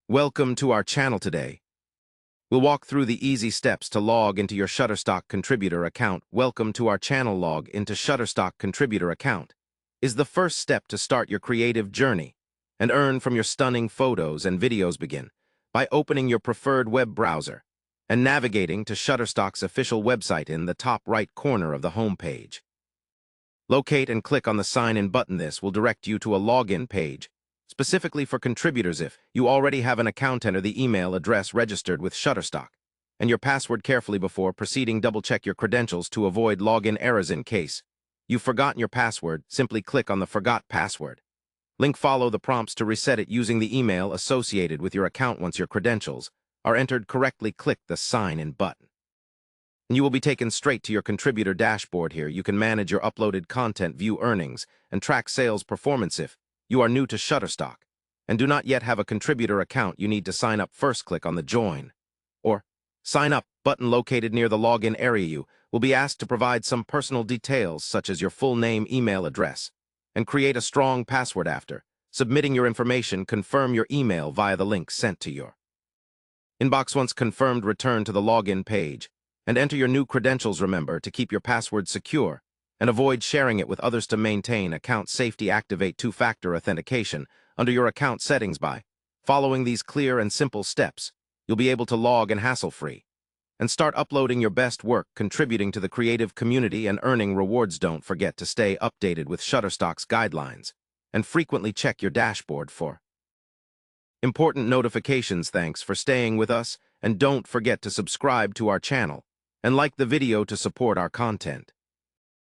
Welcome to our channel today. We'll walk through the easy steps to log into your Shutterstock contributor account. Welcome to our channel. Log into Shutterstock contributor account is the first step to start your creative journey and earn from your stunning photos and videos. Begin by opening your preferred web browser and navigating to Shutterstock's official website in the top right corner of the home page. Locate and click on the Sign In button. This will direct you to a login page specifically for contributors. If you already have an account, enter the email address registered with Shutterstock and your password carefully before proceeding. Double-check your credentials to avoid login errors. In case you've forgotten your password, simply click on the Forgot Password link. Follow the prompts to reset it using the email associated with your account. Once your credentials are entered correctly, click the Sign In button, and you will be taken straight to your contributor dashboard. Here, you can manage your uploaded content, view earnings, and track sales performance. If you are new to Shutterstock and do not yet have a contributor account, you need to sign up first. Click on the Join or Sign Up button located near the login area. You will be asked to provide some personal details such as your full name, email address, and create a strong password. After submitting your information, confirm your email via the link sent to your inbox. Once confirmed, return to the login page and enter your new credentials. Remember to keep your password secure and avoid sharing it with others to maintain account safety. Activate two-factor authentication under your account settings. By following these clear and simple steps, you'll be able to log in hassle-free and start uploading your best work, contributing to the creative community and earning rewards. Don't forget to stay updated with Shutterstock's guidelines and frequently check your dashboard for important notifications. Thanks for staying with us, and don't forget to subscribe to our channel and like the video to support our content.